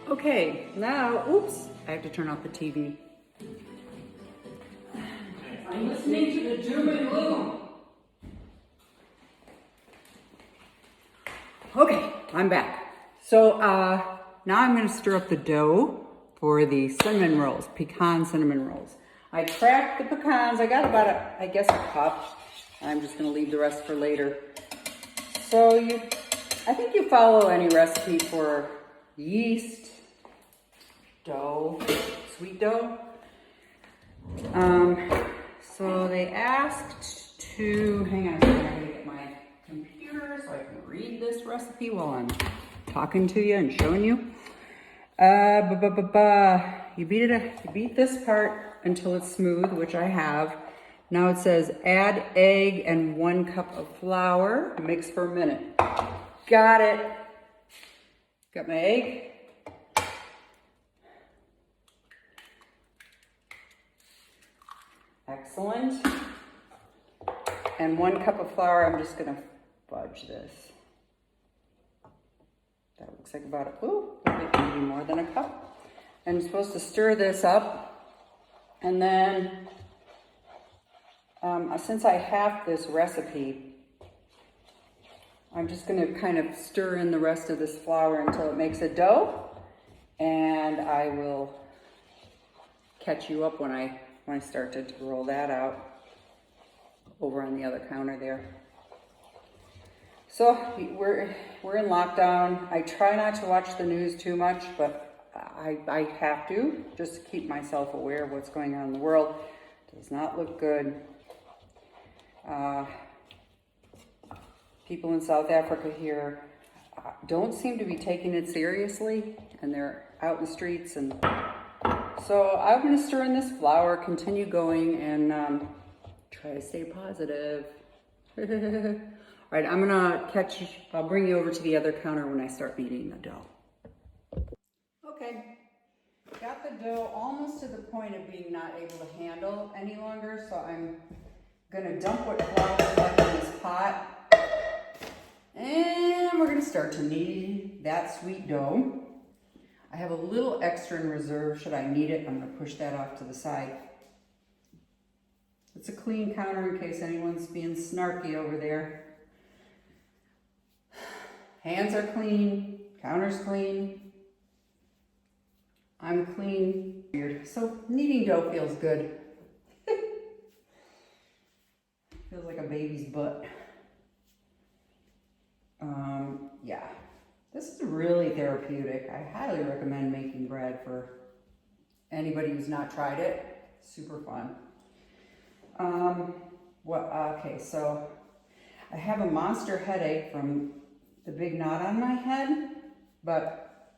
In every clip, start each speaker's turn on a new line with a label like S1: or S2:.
S1: Okay, now, oops, I have to turn off the TV.
S2: I'm listening to the doom and gloom.
S1: Okay, I'm back. So now I'm going to stir up the dough for the cinnamon rolls, pecan cinnamon rolls. I cracked the pecans. I got about a cup. I'm just going to leave the rest for later. So I think you follow any recipe for yeast, dough, sweet dough. So they asked to, hang on a second, I'm going to get my computer so I can read this recipe while I'm talking to you and showing you. You beat this part until it's smooth, which I have. Now it says add egg and 1 cup of flour, mix for a minute. Got it. Got my egg. Excellent. And 1 cup of flour, I'm just gonna fudge this. That looks like about maybe more than a cup. I'm supposed to stir this up. And then, since I have this recipe, I'm just gonna kind of stir in the rest of this flour until it makes a dough. And I will catch you up when I start to roll that out over on the other counter there. So we're in lockdown. I try not to watch the news too much, but I have to just to keep myself aware of what's going on in the world. It does not look good. People in South Africa here don't seem to be taking it seriously, and they're out in the streets. And so I'm going to stir in this flour, continue going, and try to stay positive. All right, I'll bring you over to the other counter when I start beating the dough. Okay, got the dough almost to the point of being not able to handle any longer, so I'm gonna dump what flour is left in this pot, and we're gonna start to knead that sweet dough. I have a little extra in reserve should I need it. I'm gonna push that off to the side. It's a clean counter in case anyone's being snarky over there. Hands are clean, counter's clean, I'm clean. Weird. So kneading dough feels good. Feels like a baby's butt. Yeah, this is really therapeutic. I highly recommend making bread for anybody who's not tried it. Super fun. Okay, so I have a monster headache from the big knot on my head, but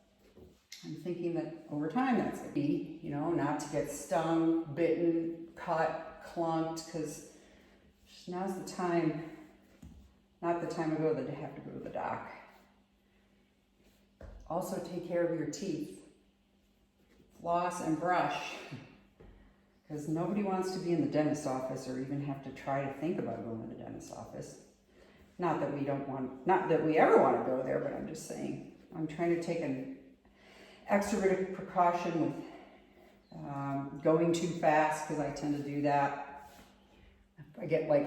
S1: I'm thinking that over time that's gonna be, not to get stung, bitten, cut, clunked, because now's the time, not the time ago that I have to go to the doc. Also take care of your teeth. Floss and brush. Because nobody wants to be in the dentist's office or even have to try to think about going to the dentist's office. Not that we ever want to go there, but I'm just saying, I'm trying to take an extra bit of precaution with going too fast, because I tend to do that. I get like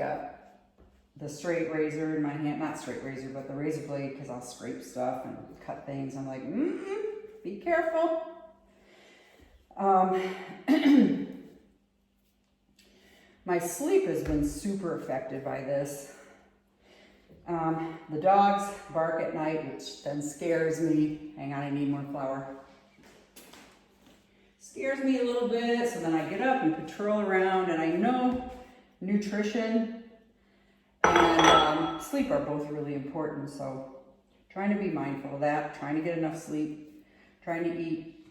S1: the straight razor in my hand, not straight razor, but the razor blade, because I'll scrape stuff and cut things. I'm like, be careful. My sleep has been super affected by this. The dogs bark at night, which then scares me. Hang on, I need more flour. Scares me a little bit, so then I get up and patrol around, and I know nutrition and sleep are both really important, so trying to be mindful of that, trying to get enough sleep, trying to eat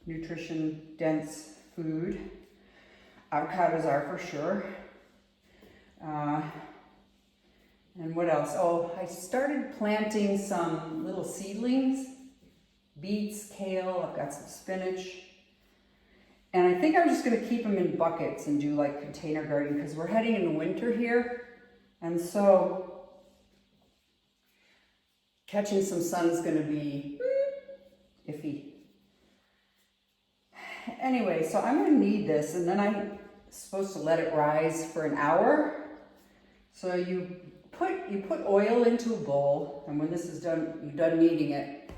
S1: nutrition-dense food. Avocados are for sure. And what else? Oh, I started planting some little seedlings, beets, kale, I've got some spinach. And I think I'm just gonna keep them in buckets and do like container gardening, because we're heading into winter here. And so catching some sun is gonna be iffy. anyway, so I'm gonna knead this, and then I'm supposed to let it rise for an hour. So you put oil into a bowl, and when this is done, you're done kneading it,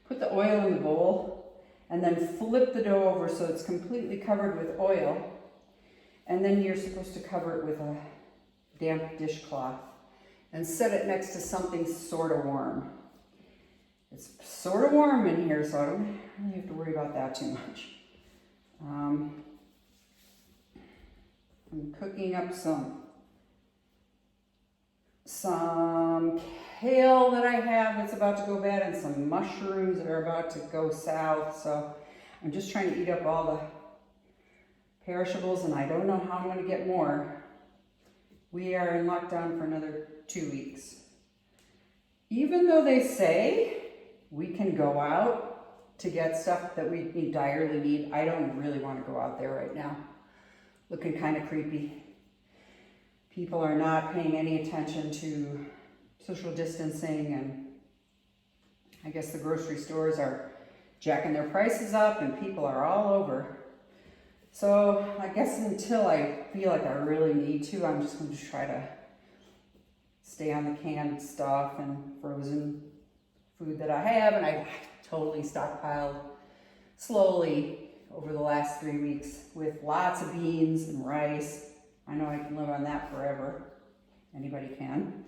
S1: put the oil in the bowl, and then flip the dough over so it's completely covered with oil. And then you're supposed to cover it with a damp dishcloth and set it next to something sort of warm. It's sort of warm in here, so I don't really have to worry about that too much. I'm cooking up some kale that I have that's about to go bad, and some mushrooms that are about to go south. So I'm just trying to eat up all the perishables, and I don't know how I'm going to get more. We are in lockdown for another 2 weeks. Even though they say we can go out to get stuff that we direly need, I don't really want to go out there right now. Looking kind of creepy. People are not paying any attention to social distancing, and I guess the grocery stores are jacking their prices up and people are all over. So I guess until I feel like I really need to, I'm just going to try to stay on the canned stuff and frozen food that I have, and I totally stockpiled slowly over the last 3 weeks with lots of beans and rice. I know I can live on that forever. Anybody can.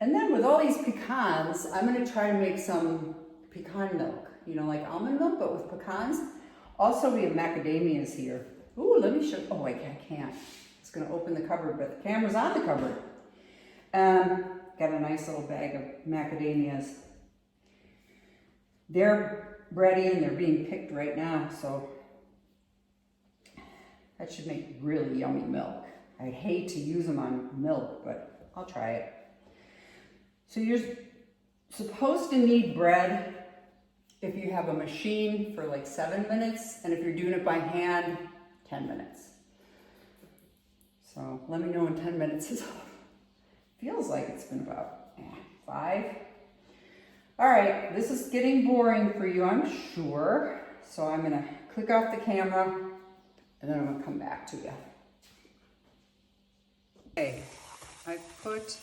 S1: And then with all these pecans, I'm going to try to make some pecan milk. You know, like almond milk, but with pecans. Also, we have macadamias here. Ooh, let me show. Oh, I can't. It's going to open the cupboard, but the camera's on the cupboard. Got a nice little bag of macadamias. They're ready and they're being picked right now, so that should make really yummy milk. I'd hate to use them on milk, but I'll try it. So you're supposed to knead bread if you have a machine for like 7 minutes, and if you're doing it by hand, 10 minutes. So let me know when 10 minutes is up. Feels like it's been about 5. All right, this is getting boring for you, I'm sure. So I'm gonna click off the camera, and then I'm gonna come back to you. Okay, I put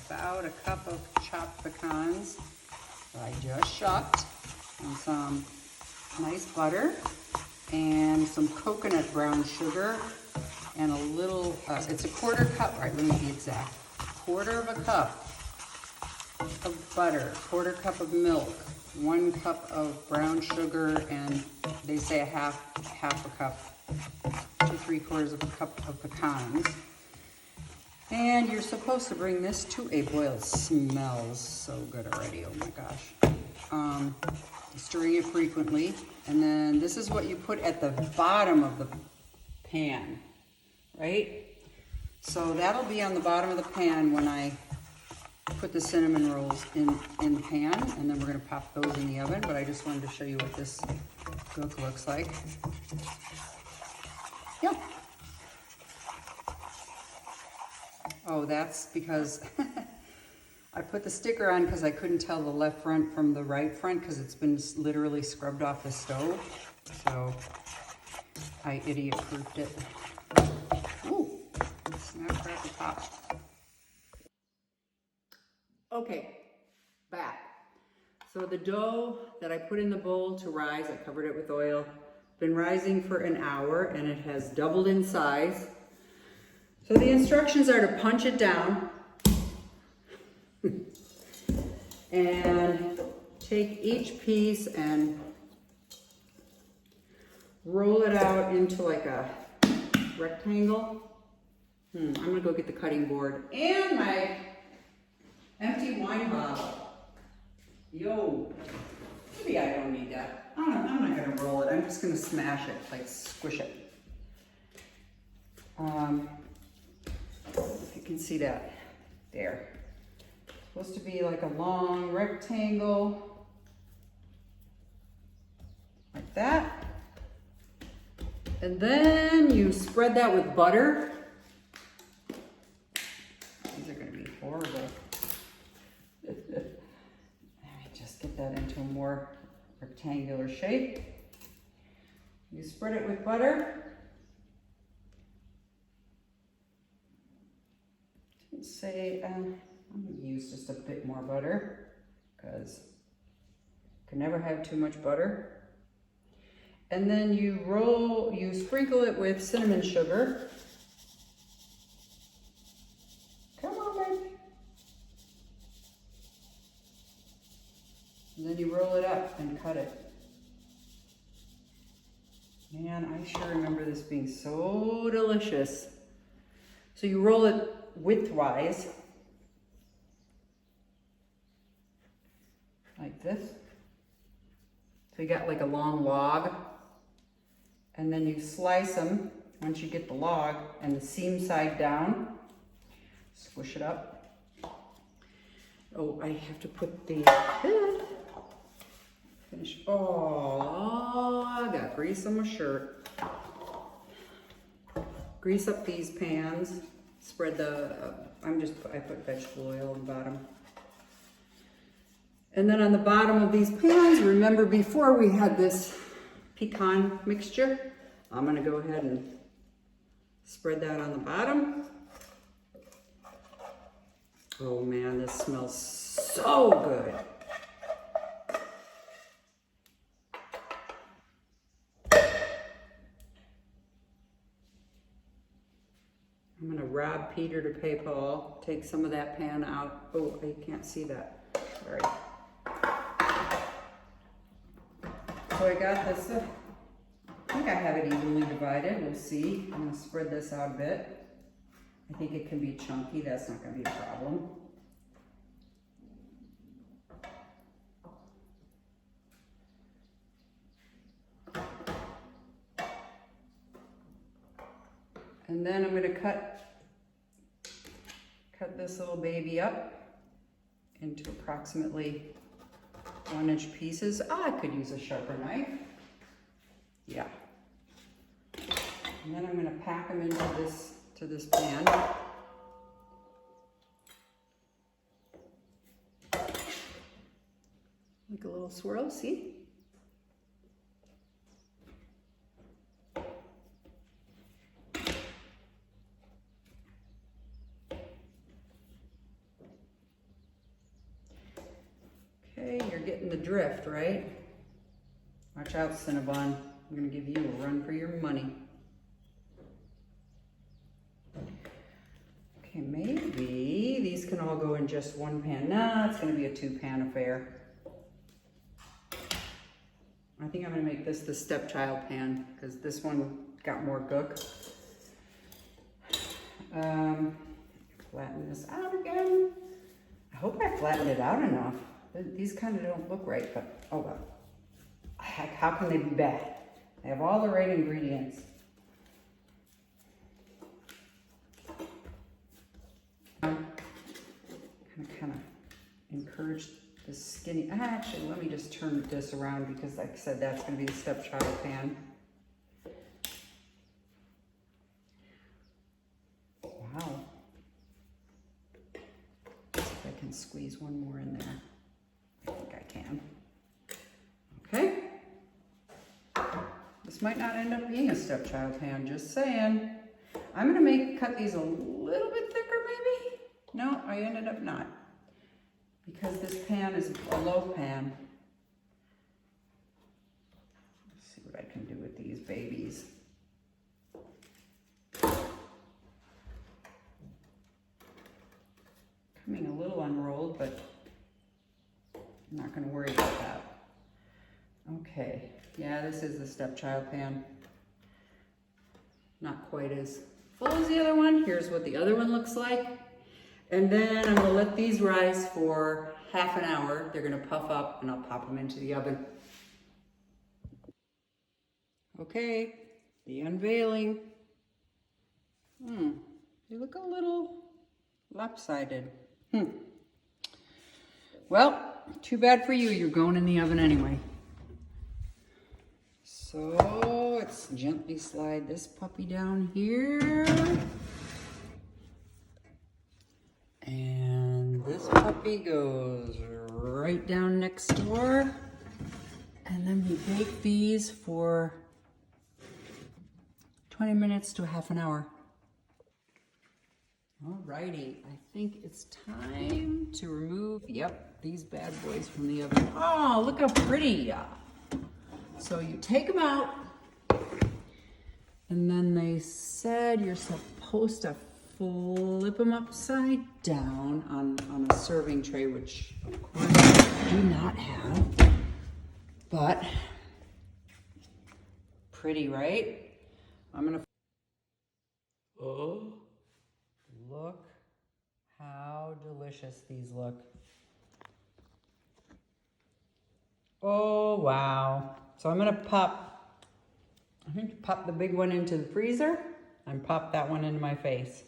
S1: about a cup of chopped pecans that I just shucked, and some nice butter, and some coconut brown sugar, and a little, it's a 1/4 cup, right, let me be exact. 1/4 of a cup of butter, 1/4 cup of milk, 1 cup of brown sugar, and they say a half a cup to 3/4 of a cup of pecans. And you're supposed to bring this to a boil. It smells so good already, oh my gosh. Stirring it frequently. And then this is what you put at the bottom of the pan, right? So that'll be on the bottom of the pan when I put the cinnamon rolls in the pan, and then we're gonna pop those in the oven, but I just wanted to show you what this gook looks like. Yep. Oh, that's because I put the sticker on because I couldn't tell the left front from the right front because it's been literally scrubbed off the stove. So I idiot-proofed it. Ooh, snap, crackle, pop. Okay, back. So the dough that I put in the bowl to rise, I covered it with oil, been rising for an hour, and it has doubled in size. So the instructions are to punch it down and take each piece and roll it out into like a rectangle. I'm gonna go get the cutting board and my empty wine bottle. Yo, maybe I don't need that. I'm not gonna roll it. I'm just gonna smash it, like squish it. If you can see that, there. Supposed to be like a long rectangle, like that. And then you spread that with butter. These are gonna be horrible. Let me just get that into a more rectangular shape. You spread it with butter. Say, I'm going to use just a bit more butter because you can never have too much butter. And then you sprinkle it with cinnamon sugar. Come on, baby. And then you roll it up and cut it. Man, I sure remember this being so delicious. So you roll it widthwise, like this. So you got like a long log, and then you slice them once you get the log and the seam side down. Squish it up. Oh, I have to put the finish. Oh, I got grease on my shirt. Grease up these pans. Spread the, I put vegetable oil on the bottom. And then on the bottom of these pans, remember before we had this pecan mixture, I'm gonna go ahead and spread that on the bottom. Oh man, this smells so good. I'm gonna rob Peter to pay Paul. Take some of that pan out. Oh, I can't see that. Sorry. So I got this, I think I have it evenly divided. We'll see. I'm gonna spread this out a bit. I think it can be chunky. That's not gonna be a problem. And then I'm gonna cut this little baby up into approximately 1-inch pieces. I could use a sharper knife. Yeah. And then I'm gonna pack them into this pan. Like a little swirl, see? Okay, you're getting the drift, right? Watch out, Cinnabon. I'm gonna give you a run for your money. Okay, maybe these can all go in just one pan. No, it's gonna be a 2-pan affair. I think I'm gonna make this the stepchild pan because this one got more gook. Flatten this out again. I hope I flattened it out enough. These kind of don't look right, but oh well. Heck, how can they be bad? They have all the right ingredients. I'm kind of encourage the skinny. Actually, let me just turn this around because, like I said, that's going to be the stepchild pan. Wow. See if I can squeeze one more in there. I think I can. Okay. This might not end up being a stepchild pan, just saying. I'm gonna cut these a little bit thicker maybe. No, I ended up not. Because this pan is a low pan. Let's see what I can do with these babies. Coming a little unrolled, but I'm not gonna worry about that. Okay, yeah, this is the stepchild pan. Not quite as full as the other one. Here's what the other one looks like. And then I'm gonna let these rise for half an hour. They're gonna puff up and I'll pop them into the oven. Okay, the unveiling. They look a little lopsided. Well, too bad for you. You're going in the oven anyway. So let's gently slide this puppy down here. And this puppy goes right down next door. And then we bake these for 20 minutes to half an hour. Alrighty, I think it's time to remove, these bad boys from the oven. Oh, look how pretty. So you take them out, and then they said you're supposed to flip them upside down on a serving tray, which of course I do not have, but pretty, right? I'm gonna, oh, look how delicious these look. Oh, wow. So I'm gonna pop the big one into the freezer and pop that one into my face.